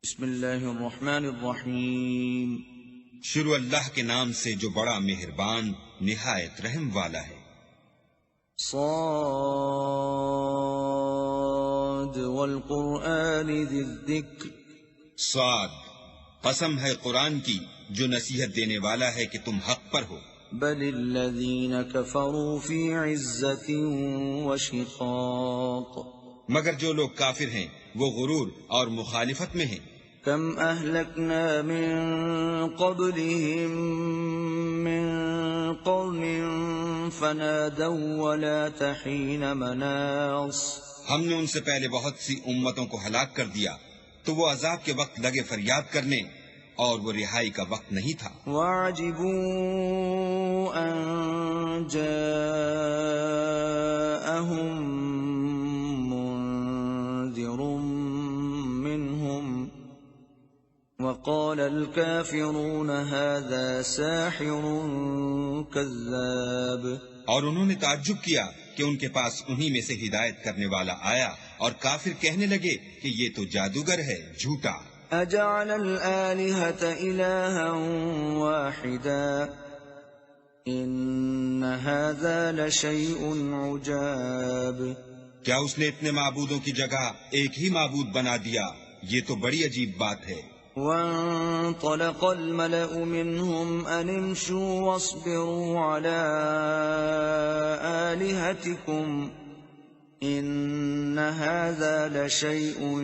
بسم اللہ الرحمن الرحیم۔ شروع اللہ کے نام سے جو بڑا مہربان نہایت رحم والا ہے۔ صاد والقرآن ذی الذکر۔ صاد، قسم ہے قرآن کی جو نصیحت دینے والا ہے کہ تم حق پر ہو۔ بل الذین کفروا فی عزت وشقاق۔ مگر جو لوگ کافر ہیں وہ غرور اور مخالفت میں ہیں۔ کم اہلکنا من قبلہم من قرن فنادوا ولا تحین مناص۔ ہم نے ان سے پہلے بہت سی امتوں کو ہلاک کر دیا تو وہ عذاب کے وقت لگے فریاد کرنے اور وہ رہائی کا وقت نہیں تھا۔ وَعَجِبُوا أَن جَاءَهُم مُّنذِرٌ مِّنْهُمْ وَقَالَ الْكَافِرُونَ هَذَا سَاحِرٌ كَذَّابٌ۔ اور انہوں نے تعجب کیا کہ ان کے پاس انہی میں سے ہدایت کرنے والا آیا اور کافر کہنے لگے کہ یہ تو جادوگر ہے، جھوٹا۔ أَجَعَلَ الْآلِهَةَ إِلَٰهًا وَاحِدًا إِنَّ هَٰذَا لَشَيْءٌ عُجَابٌ۔ کیا اس نے اتنے معبودوں کی جگہ ایک ہی معبود بنا دیا؟ یہ تو بڑی عجیب بات ہے۔ وَانطَلَقَ الْمَلَأُ مِنْهُمْ أَنِ امْشُوا وَاصْبِرُوا عَلَىٰ آلِهَتِكُمْ إِنَّ هَٰذَا لَشَيْءٌ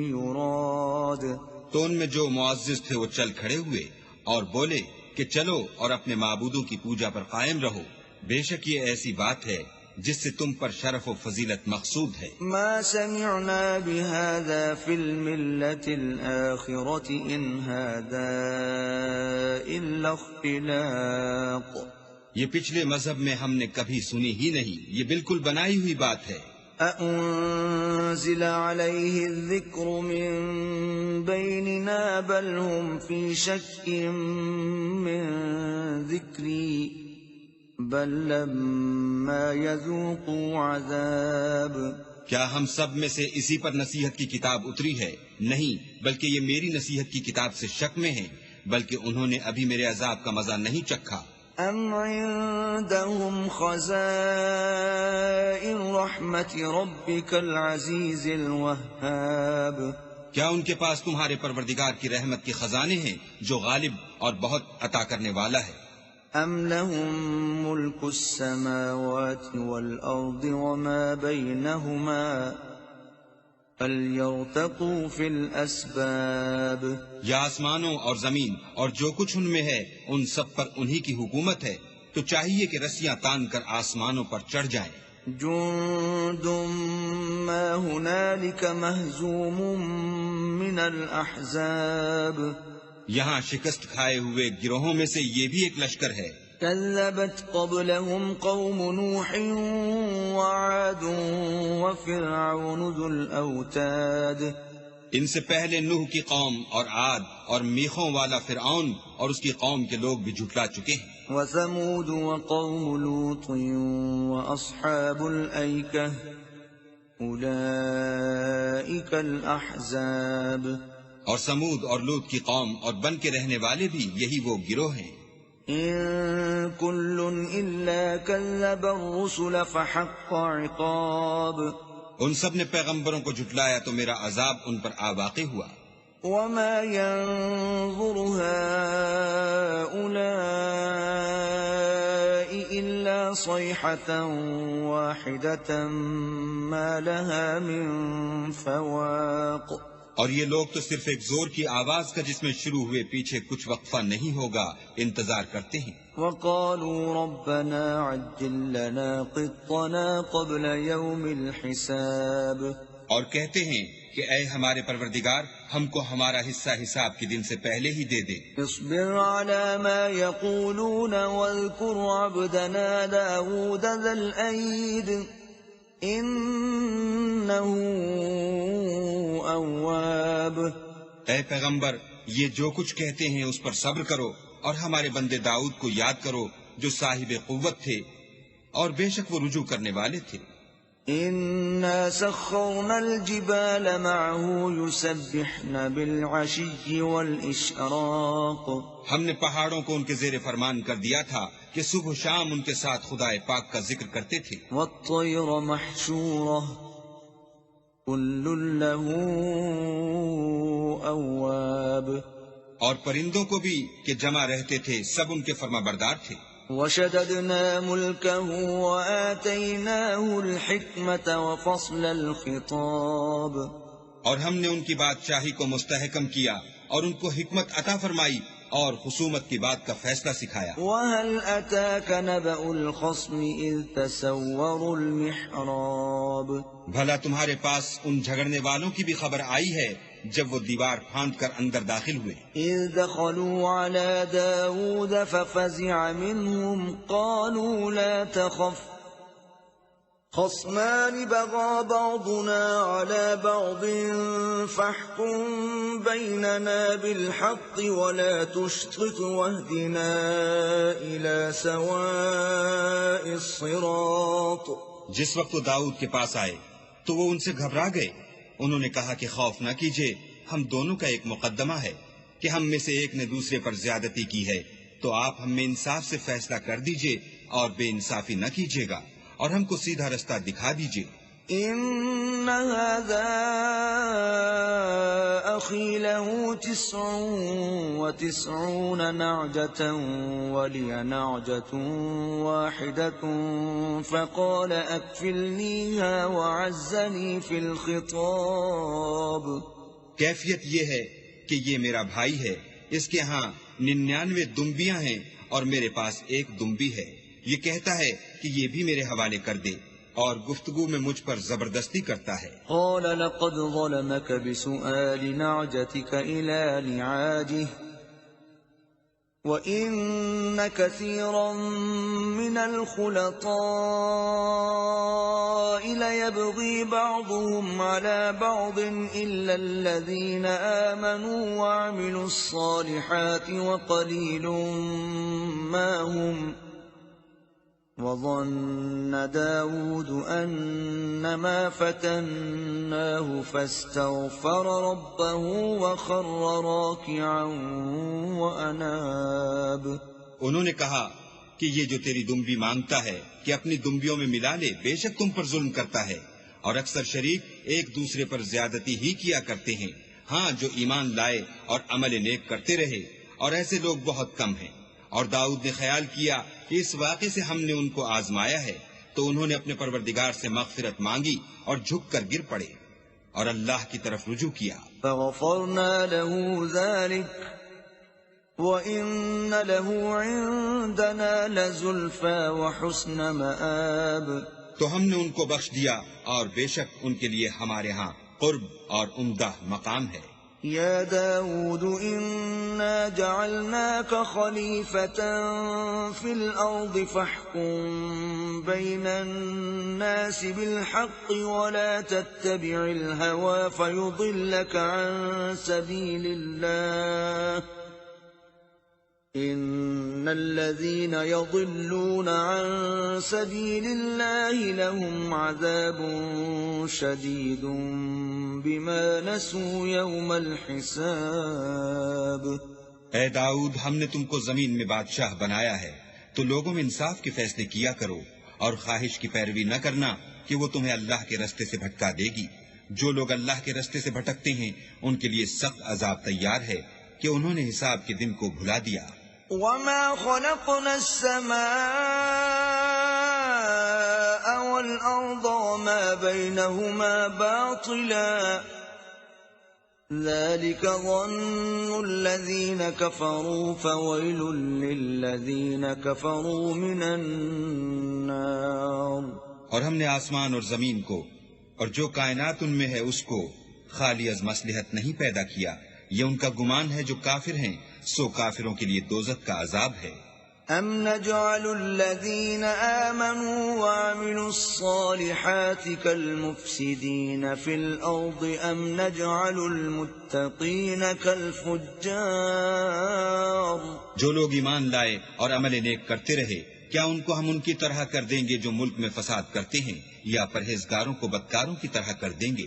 يُرَادُ۔ تو ان میں جو معزز تھے وہ چل کھڑے ہوئے اور بولے کہ چلو اور اپنے معبودوں کی پوجا پر قائم رہو، بے شک یہ ایسی بات ہے جس سے تم پر شرف و فضیلت مقصود ہے۔ ما سمعنا بهذا في الملة الآخرة إن هذا إلا اختلاق۔ یہ پچھلے مذہب میں ہم نے کبھی سنی ہی نہیں، یہ بالکل بنائی ہوئی بات ہے۔ أأنزل عليه الذكر من بيننا بل هم في شك من ذكري بل لما يذوقوا عذاب۔ کیا ہم سب میں سے اسی پر نصیحت کی کتاب اتری ہے؟ نہیں، بلکہ یہ میری نصیحت کی کتاب سے شک میں ہیں، بلکہ انہوں نے ابھی میرے عذاب کا مزہ نہیں چکھا۔ ام عندهم خزائن رحمت ربك العزیز الوهاب۔ کیا ان کے پاس تمہارے پروردگار کی رحمت کے خزانے ہیں جو غالب اور بہت عطا کرنے والا ہے؟ ام لهم ملک السماوات والارض وما بینهما فلیرتقوا فی الاسباب۔ یا آسمانوں اور زمین اور جو کچھ ان میں ہے ان سب پر انہی کی حکومت ہے، تو چاہیے کہ رسیاں تان کر آسمانوں پر چڑھ جائیں۔ جند ما هنالك مهزوم من الاحزاب۔ یہاں شکست کھائے ہوئے گروہوں میں سے یہ بھی ایک لشکر ہے۔ كذبت قبلهم قوم نوح وعاد وفرعون ذو الأوتاد۔ ان سے پہلے نوح کی قوم اور عاد اور میخوں والا فرعون اور اس کی قوم کے لوگ بھی جھٹلا چکے ہیں۔ وثمود وقوم لوط وأصحاب الأيكة أولئك الأحزاب۔ اور سمود اور لوط کی قوم اور بن کے رہنے والے بھی یہی وہ گروہ ہیں۔ إن كل إلا كذب الرسل فحق عقاب۔ ان سب نے پیغمبروں کو جھٹلایا تو میرا عذاب ان پر آ واقع ہوا۔ وما ينظر هؤلاء إلا صيحة واحدة ما لها من فواق۔ اور یہ لوگ تو صرف ایک زور کی آواز کا جس میں شروع ہوئے پیچھے کچھ وقفہ نہیں ہوگا انتظار کرتے ہیں۔ وقالوا ربنا عجل لنا قطنا قبل يوم الحساب۔ اور کہتے ہیں کہ اے ہمارے پروردگار ہم کو ہمارا حصہ حساب کے دن سے پہلے ہی دے دے۔ اصبر على ما يقولون واذكر عبدنا داود ذا الأيد إنه اواب۔ اے پیغمبر یہ جو کچھ کہتے ہیں اس پر صبر کرو اور ہمارے بندے داؤد کو یاد کرو جو صاحب قوت تھے اور بے شک وہ رجوع کرنے والے تھے۔ إنا سخرنا الجبال معه يسبحن بالعشي والإشراق ہم نے پہاڑوں کو ان کے زیر فرمان کر دیا تھا کہ صبح و شام ان کے ساتھ خدا پاک کا ذکر کرتے تھے. والطير محشورة كل له أواب اور پرندوں کو بھی کہ جمع رہتے تھے، سب ان کے فرما بردار تھے. وشددنا ملكه وآتيناه الحكمة وفصل الخطاب اور ہم نے ان کی بادشاہی کو مستحکم کیا اور ان کو حکمت عطا فرمائی اور خصومت کی بات کا فیصلہ سکھایا. وهل أتاك نبأ الخصم إذ تسوروا المحراب بھلا تمہارے پاس ان جھگڑنے والوں کی بھی خبر آئی ہے جب وہ دیوار پھاند کر اندر داخل ہوئے. إذ دخلوا على داود ففزع منهم قالوا لا تخف خصمان بغى بعضنا على بعض فاحكم بيننا بالحق ولا تشطط واهدنا إلى سواء الصراط. جس وقت وہ داؤد کے پاس آئے تو وہ ان سے گھبرا گئے. انہوں نے کہا کہ خوف نہ کیجیے، ہم دونوں کا ایک مقدمہ ہے کہ ہم میں سے ایک نے دوسرے پر زیادتی کی ہے، تو آپ ہم میں انصاف سے فیصلہ کر دیجیے اور بے انصافی نہ کیجیے گا اور ہم کو سیدھا رستہ دکھا دیجیے. إن هذا أخي له 99 نعجة ولي نعجة واحدة فقال أكفلنيها وعزني في الخطاب. کیفیت یہ ہے کہ یہ میرا بھائی ہے، اس کے ہاں 99 دمبیاں ہیں اور میرے پاس ایک دمبی ہے. یہ کہتا ہے کہ یہ بھی میرے حوالے کر دے اور گفتگو میں مجھ پر زبردستی کرتا ہے. قال لقد ظلمك بسؤال نعجتك إلى نعاجه وإن كثيرا من الخلطاء ليبغي بعضهم على بعض إلا الذين آمنوا وعملوا الصالحات وقليل ما هم. وظن داود أنما فتناه فاستغفر ربه وخر راكعا وأناب. انہوں نے کہا کہ یہ جو تیری دمبی مانگتا ہے کہ اپنی دمبیوں میں ملا لے، بے شک تم پر ظلم کرتا ہے اور اکثر شریک ایک دوسرے پر زیادتی ہی کیا کرتے ہیں. ہاں، جو ایمان لائے اور عمل نیک کرتے رہے، اور ایسے لوگ بہت کم ہیں. اور داؤد نے خیال کیا کہ اس واقعے سے ہم نے ان کو آزمایا ہے، تو انہوں نے اپنے پروردگار سے مغفرت مانگی اور جھک کر گر پڑے اور اللہ کی طرف رجوع کیا. فغفرنا له ذلك وإن له عندنا لزلفى وحسن مآب. تو ہم نے ان کو بخش دیا اور بے شک ان کے لیے ہمارے ہاں قرب اور عمدہ مقام ہے. يا داود إنا جعلناك خليفة في الأرض فاحكم بين الناس بالحق ولا تتبع الهوى فيضلك عن سبيل الله إن الذين يضلون عن سبيل الله لهم عذاب شديد بما نسوا يوم الحساب. اے داؤد، ہم نے تم کو زمین میں بادشاہ بنایا ہے تو لوگوں میں انصاف کے فیصلے کیا کرو اور خواہش کی پیروی نہ کرنا کہ وہ تمہیں اللہ کے رستے سے بھٹکا دے گی. جو لوگ اللہ کے رستے سے بھٹکتے ہیں ان کے لیے سخت عذاب تیار ہے کہ انہوں نے حساب کے دن کو بھلا دیا. وما خلقنا السماء والأرض وما بينهما باطلا ذلك ظن الذين كفروا فويل للذين كفروا من النار. اور ہم نے آسمان اور زمین کو اور جو کائنات ان میں ہے اس کو خالی از مصلحت نہیں پیدا کیا. یہ ان کا گمان ہے جو کافر ہیں، سو کافروں کے لیے دوزخ کا عذاب ہے. ام نجعل الذين آمنوا وعملوا الصالحات كالمفسدين في الأرض ام نجعل المتقين كالفجار. جو لوگ ایمان لائے اور عمل نیک کرتے رہے کیا ان کو ہم ان کی طرح کر دیں گے جو ملک میں فساد کرتے ہیں، یا پرہیزگاروں کو بدکاروں کی طرح کر دیں گے؟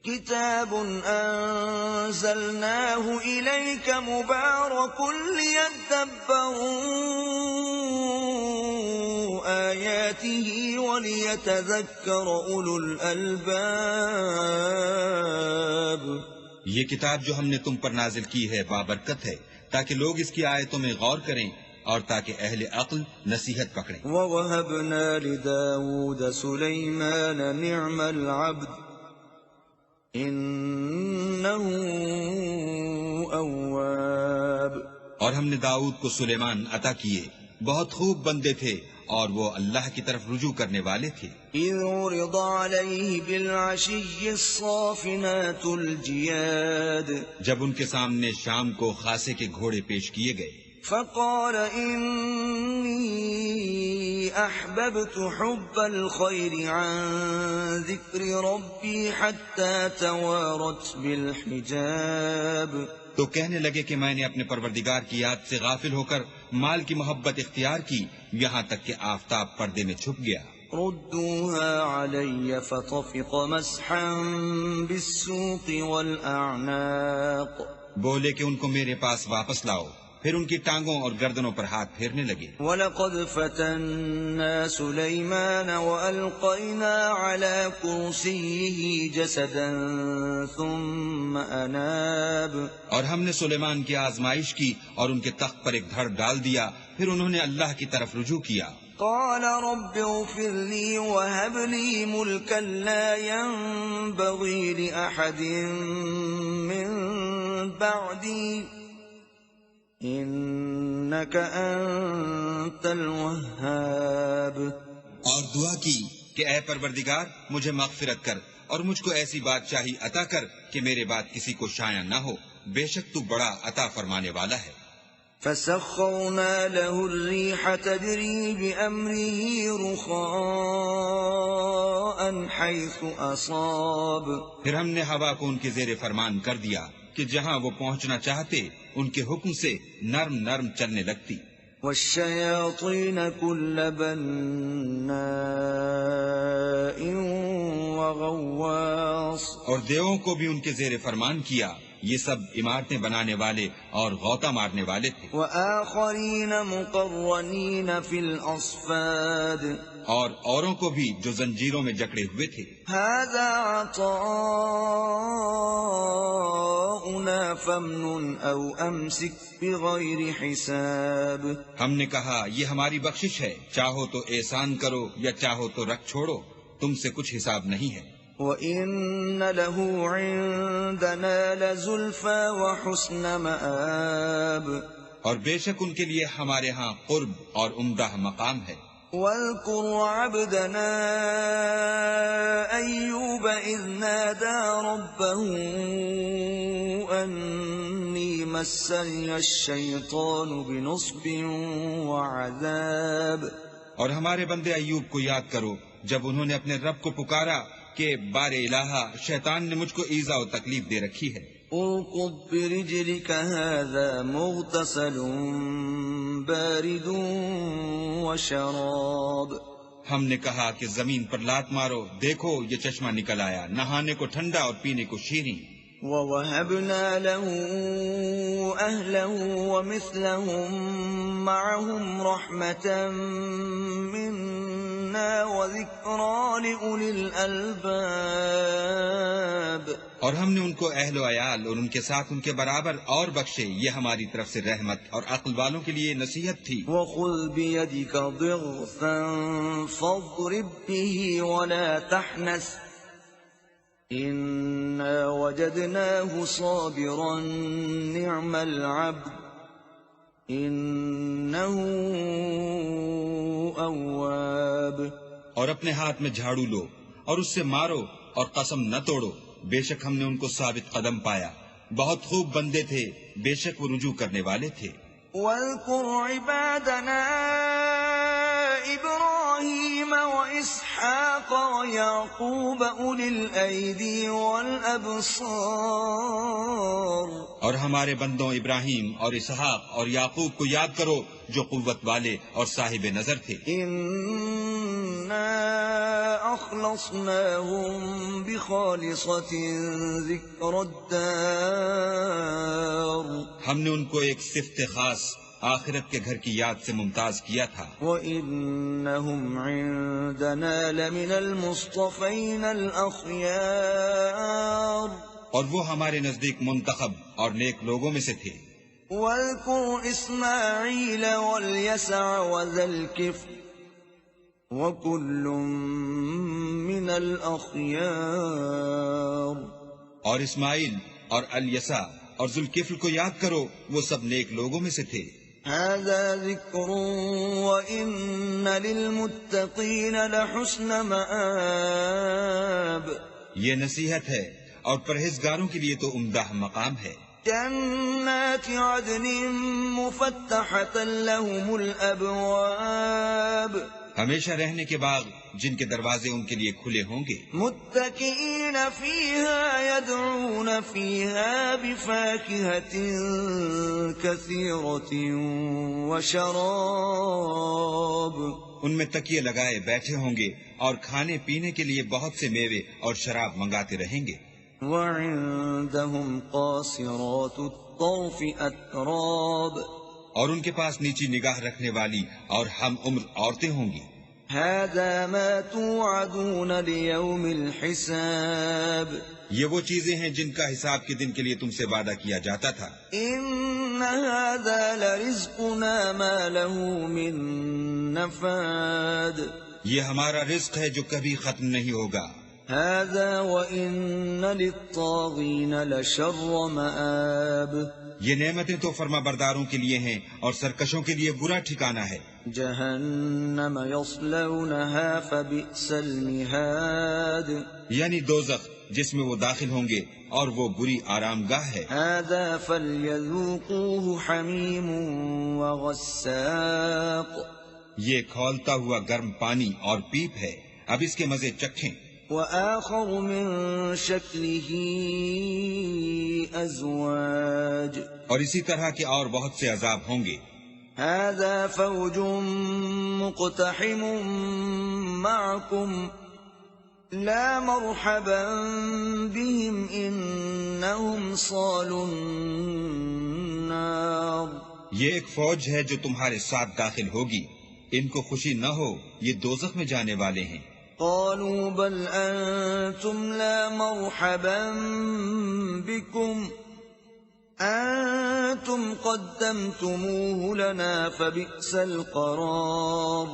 كتاب أنزلناه إليك مبارك ليدبروا آياته وليتذكر أولو الألباب. یہ کتاب جو ہم نے تم پر نازل کی ہے بابرکت ہے، تاکہ لوگ اس کی آیتوں میں غور کریں اور تاکہ اہل عقل نصیحت پکڑیں. وَوَهَبْنَا لِدَاوُودَ سُلَيْمَانَ نِعْمَ الْعَبْدُ إِنَّهُ أَوَّابٌ. اور ہم نے داؤد کو سلیمان عطا کیے، بہت خوب بندے تھے اور وہ اللہ کی طرف رجوع کرنے والے تھے. إِذْ عُرِضَ عَلَيْهِ بِالْعَشِيِّ الصَّافِنَاتُ الْجِيَادُ. جب ان کے سامنے شام کو خاصے کے گھوڑے پیش کیے گئے، فقال إني أحببت حب الخير عن ذكر ربي حتى توارت بالحجاب. تو کہنے لگے کہ میں نے اپنے پروردگار کی یاد سے غافل ہو کر مال کی محبت اختیار کی، یہاں تک کہ آفتاب پردے میں چھپ گیا. ردوها علي فطفق مسحا بالسوق والأعناق. بولے کہ ان کو میرے پاس واپس لاؤ، پھر ان کی ٹانگوں اور گردنوں پر ہاتھ پھیرنے لگے. وَلَقَدْ فَتَنَّا سُلَيْمَانَ وَأَلْقَيْنَا عَلَى كُرْسِيِّهِ جَسَدًا ثُمَّ أَنَابَ. اور ہم نے سلیمان کی آزمائش کی اور ان کے تخت پر ایک دھڑ ڈال دیا، پھر انہوں نے اللہ کی طرف رجوع کیا. قال رب اغفر لي وهب لي ملكا لا ينبغي لأحد من بعدي إنك أنت الوهاب. اور دعا کی کہ اے پروردگار مجھے مغفرت کر اور مجھ کو ایسی بادشاہی عطا کر کہ میرے بعد کسی کو شایع نہ ہو، بے شک تو بڑا عطا فرمانے والا ہے. فسخرنا له الريح تجري بأمره رخاء حيث أصاب. پھر ہم نے ہوا کو ان کے زیر فرمان کر دیا کہ جہاں وہ پہنچنا چاہتے ان کے حکم سے نرم نرم چلنے لگتی. والشياطين كل بناء وغواص. اور دیووں کو بھی ان کے زیر فرمان کیا، یہ سب عمارتیں بنانے والے اور غوطہ مارنے والے تھے. وآخرين مقرنين في الأصفاد. اور اوروں کو بھی جو زنجیروں میں جکڑے ہوئے تھے. هذا عطاؤنا فامنن أو أمسك بغير حساب. ہم نے کہا یہ ہماری بخشش ہے، چاہو تو احسان کرو یا چاہو تو رکھ چھوڑو، تم سے کچھ حساب نہیں ہے. وَإِنَّ لَهُ عِندَنَا لَزُلْفَى وَحُسْنَ مَآبٍ. اور بے شک ان کے لیے ہمارے ہاں قرب اور عمدہ مقام ہے. وَاذْكُرْ عَبْدَنَا أَيُّوبَ إِذْ نَادَى رَبَّهُ أَنِّي مَسَّنِيَ الشَّيْطَانُ بِنُصْبٍ وَعَذَابٍ. اور ہمارے بندے ایوب کو یاد کرو جب انہوں نے اپنے رب کو پکارا کہ بار الہا شیطان نے مجھ کو ایذا و تکلیف دے رکھی ہے. اركض برجلك هذا مغتسل بارد وشراب. ہم نے کہا کہ زمین پر لات مارو، دیکھو یہ چشمہ نکل آیا، نہانے کو ٹھنڈا اور پینے کو شیریں. وَوَهَبْنَا لَهُ أَهْلَهُ وَمِثْلَهُمْ مَعَهُمْ رَحْمَةً مِنَّا وَذِكْرَى لِأُولِي الْأَلْبَابِ. اور ہم نے ان کو اہل و عیال اور ان کے ساتھ ان کے برابر اور بخشے، یہ ہماری طرف سے رحمت اور عقل والوں کے لیے نصیحت تھی. وَخُذْ بِيَدِكَ ضِغْثًا فَاضْرِب بِّهِ وَلَا تَحْنَثْ إِنَّا وَجَدْنَاهُ صَابِرًا نِعْمَ الْعَبْدُ إِنَّهُ أَوَّابٌ. اور اپنے ہاتھ میں جھاڑو لو اور اس سے مارو اور قسم نہ توڑو، بے شک ہم نے ان کو ثابت قدم پایا، بہت خوب بندے تھے، بے شک وہ رجوع کرنے والے تھے. وَاذْكُرْ عِبَادَنَا إِبْرَاهِيمَ إبراهيم وإسحاق ويعقوب أولي الأيدي والأبصار اور ہمارے بندوں ابراہیم اور اسحاق اور یعقوب کو یاد کرو جو قوت والے اور صاحب نظر تھے. إنا أخلصناهم بخالصة ذكر الدار ہم نے ان کو ایک صفت خاص آخرت کے گھر کی یاد سے ممتاز کیا تھا. وَإِنَّهُمْ عِندَنَا لَمِنَ الْمُصْطَفَيْنَ الْأَخْيَارِ اور وہ ہمارے نزدیک منتخب اور نیک لوگوں میں سے تھے. وَاذْكُرْ إِسْمَاعِيلَ وَالْيَسَعَ وَذَا الْكِفْلِ وَكُلٌّ مِّنَ الْأَخْيَارِ اور اسماعیل اور الیسع اور ذوالکفل کو یاد کرو، وہ سب نیک لوگوں میں سے تھے. هَذَا ذِكْرٌ وَإِنَّ لِلْمُتَّقِينَ لَحُسْنَ مَآبٍ یہ نصیحت ہے اور پرہیزگاروں کے لیے تو عمدہ مقام ہے. جنات عدن مفتحة لهم الأبواب ہمیشہ رہنے کے باغ جن کے دروازے ان کے لیے کھلے ہوں گے. متكئين فيها يدعون فيها بفاكهة كثيرة وشراب ان میں تکیے لگائے بیٹھے ہوں گے اور کھانے پینے کے لیے بہت سے میوے اور شراب منگاتے رہیں گے. وعندهم قاصرات الطرف أتراب اور ان کے پاس نیچی نگاہ رکھنے والی اور ہم عمر عورتیں ہوں گی. هذا ما توعدون ليوم الحساب یہ وہ چیزیں ہیں جن کا حساب کے دن کے لیے تم سے وعدہ کیا جاتا تھا. إن هذا لرزقنا ما له من نفاد یہ ہمارا رزق ہے جو کبھی ختم نہیں ہوگا. هذا وإن للطاغين لشر مآب یہ نعمتیں تو فرما برداروں کے لیے ہیں اور سرکشوں کے لیے برا ٹھکانہ ہے. جہنم يصلونها فبئس المهاد یعنی دوزخ جس میں وہ داخل ہوں گے اور وہ بری آرام گاہ ہے. هذا فليذوقوه حميم وغساق یہ کھولتا ہوا گرم پانی اور پیپ ہے، اب اس کے مزے چکھیں. وآخر من شکله ازواج اور اسی طرح کے اور بہت سے عذاب ہوں گے. هذا فوج مقتحم معكم لا مرحبا بهم انهم صالوا النار یہ ایک فوج ہے جو تمہارے ساتھ داخل ہوگی، ان کو خوشی نہ ہو، یہ دوزخ میں جانے والے ہیں. قالوا بل انتم لا مرحبا بكم انتم قدمتموه لنا فبئس القرار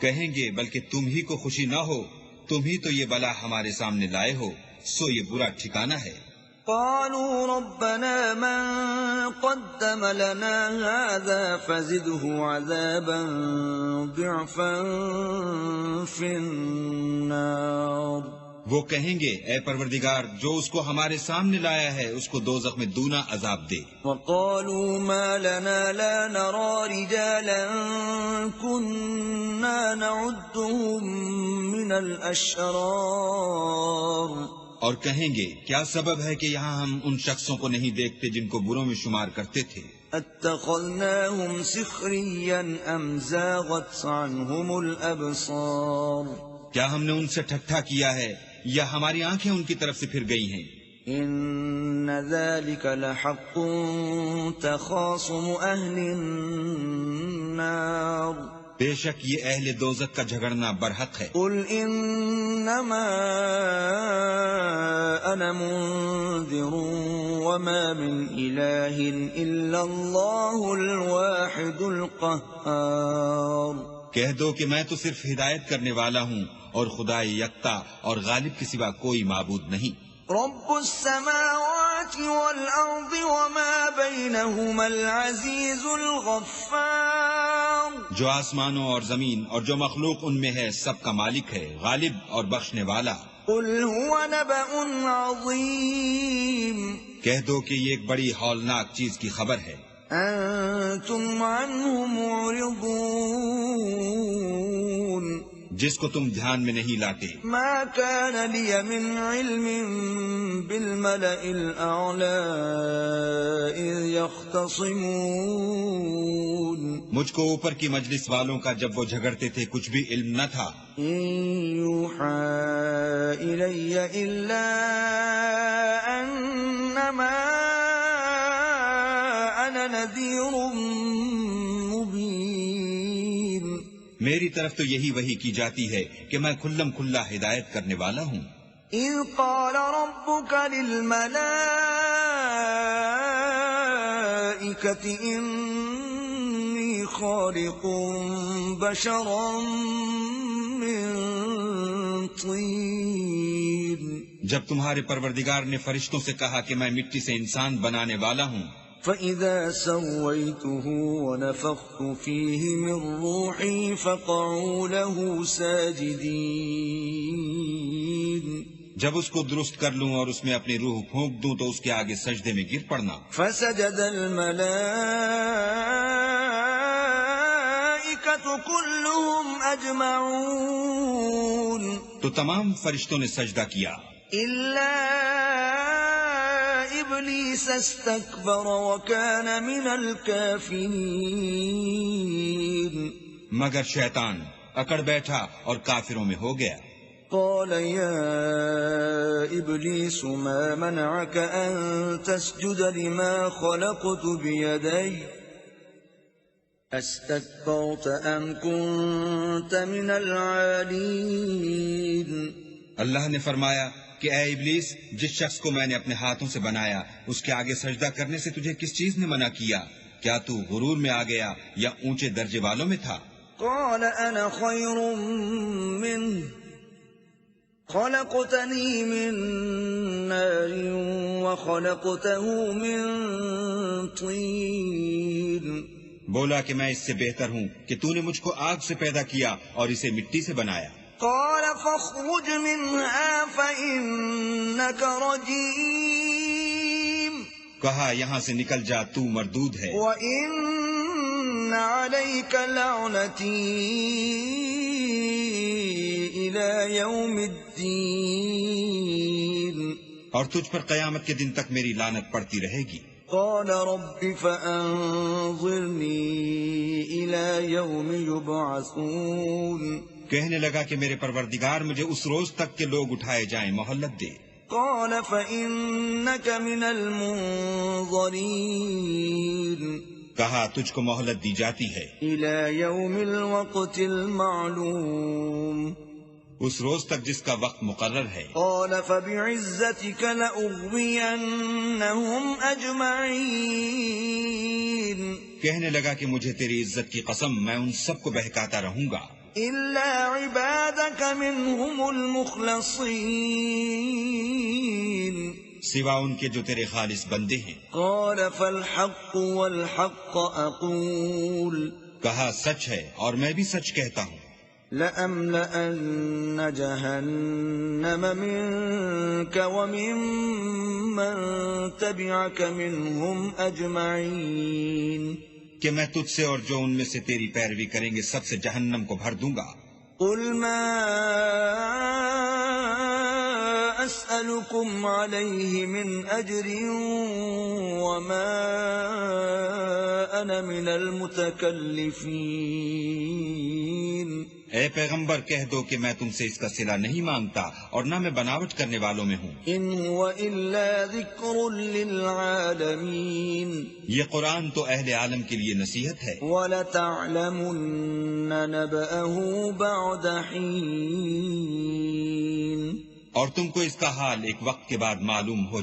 کہیں گے بلکہ تم ہی کو خوشی نہ ہو، تم ہی تو یہ بلا ہمارے سامنے لائے ہو، سو یہ برا ٹھکانہ ہے. قالوا ربنا من قدم لنا هذا فزده عذابا ضعفا في النار وہ کہیں گے اے پروردگار جو اس کو ہمارے سامنے لایا ہے اس کو دوزخ میں دونا عذاب دے. وقالوا ما لنا لا نرى رجالا كنا نعدهم من الأشرار اور کہیں گے کیا سبب ہے کہ یہاں ہم ان شخصوں کو نہیں دیکھتے جن کو بروں میں شمار کرتے تھے. اتخذناهم سخريا ام زاغت عنهم الابصار کیا ہم نے ان سے ٹھٹھا کیا ہے یا ہماری آنکھیں ان کی طرف سے پھر گئی ہیں. ان ذلك لحق تخاصم اهل النار بے شک یہ اہل دوزخ کا جھگڑنا برحق ہے. قل انما انا منذر وما من اله الا الله الواحد القهار کہہ دو کہ میں تو صرف ہدایت کرنے والا ہوں اور خدا یکتا اور غالب کے سوا کوئی معبود نہیں. رب السماوات والأرض وما بينهما العزيز الغفار جو آسمانوں اور زمین اور جو مخلوق ان میں ہے سب کا مالک ہے، غالب اور بخشنے والا. قل هو نبأ عظيم کہہ دو کہ یہ ایک بڑی ہولناک چیز کی خبر ہے. أنتم عنه معرضون جس کو تم دھیان میں نہیں لاتے. ما كان لي من علم بالملأ الأعلى إذ يختصمون. مجھ کو اوپر کی مجلس والوں کا جب وہ جھگڑتے تھے کچھ بھی علم نہ تھا. إن يوحى إلي إلا أنما أنا نذير مبين. میری طرف تو یہی وحی کی جاتی ہے کہ میں کھلم کھلا ہدایت کرنے والا ہوں. إذ قال ربك للملائكة إني خالق بشرا من طين. جب تمہارے پروردگار نے فرشتوں سے کہا کہ میں مٹی سے انسان بنانے والا ہوں، فَإِذَا سَوَّيْتُهُ وَنَفَخْتُ فِيهِ مِنْ رُوحِي فَقَعُوا لَهُ سَاجِدِينَ. جب اس کو درست کر لوں اور اس میں اپنی روح پھونک دوں تو اس کے آگے سجدے میں گر پڑنا. فَسَجَدَ الْمَلَائِكَةُ كُلُّهُمْ أَجْمَعُونَ. تو تمام فرشتوں نے سجدہ کیا إِلَّا إِبْلِيسَ اسْتَكْبَرَ وَكَانَ مِنَ الْكَافِرِينَ. مگر شیطان اکڑ بیٹھا اور کافروں میں ہو گیا. قال يا إبليس ما منعك أن تسجد لما خلقت بيدي أستكبرت أم كنت من العالين. اللہ نے فرمایا کہ اے ابلیس، جس شخص کو میں نے اپنے ہاتھوں سے بنایا اس کے آگے سجدہ کرنے سے تجھے کس چیز نے منع کیا؟ کیا تو غرور میں آ گیا یا اونچے درجے والوں میں تھا؟ قال أنا خير منه خلقتني من نار وخلقته من طين. بولا کہ میں اس سے بہتر ہوں کہ تو نے مجھ کو آگ سے پیدا کیا اور اسے مٹی سے بنایا. قال فاخرج منها فإنك رجيم. کہا یہاں سے نکل جا، تو مردود ہے. وَإِنَّ عَلَيْكَ لَعْنَتِي إِلَى يَوْمِ الدِّينِ. اور تجھ پر قیامت کے دن تک میری لعنت پڑتی رہے گی. قال رب فأنظرني إلى يوم يبعثون. کہنے لگا کہ میرے پروردگار مجھے اس روز تک کے لوگ اٹھائے جائیں مہلت دے. قال فإنك من المنظرين. کہا تجھ کو مہلت دی جاتی ہے إلى يوم الوقت المعلوم. اس روز تک جس کا وقت مقرر ہے. قال فبعزتك لأغوينهم أجمعين. کہنے لگا کہ مجھے تیری عزت کی قسم میں ان سب کو بہکاتا رہوں گا إلا عبادك منهم المخلصين. سوا ان کے جو تیرے خالص بندے ہیں. قال فالحق والحق أقول. کہا سچ ہے اور میں بھی سچ کہتا ہوں. لأملأن جهنم منك وممن تبعك منهم أجمعين. کہ میں تجھ سے اور جو ان میں سے تیری پیروی کریں گے سب سے جہنم کو بھر دوں گا. قل ما أسألكم عليه من أجر وما أنا من المتكلفين. اے پیغمبر کہہ دو کہ میں تم سے اس کا صلہ نہیں مانگتا اور نہ میں بناوٹ کرنے والوں میں ہوں. إن هو إلا ذكر للعالمين. یہ قرآن تو اہل عالم کے لیے نصیحت ہے. وَلَتَعْلَمُنَّ نَبَأَهُ بَعْدَ حِينٍ. اور تم کو اس کا حال ایک وقت کے بعد معلوم ہو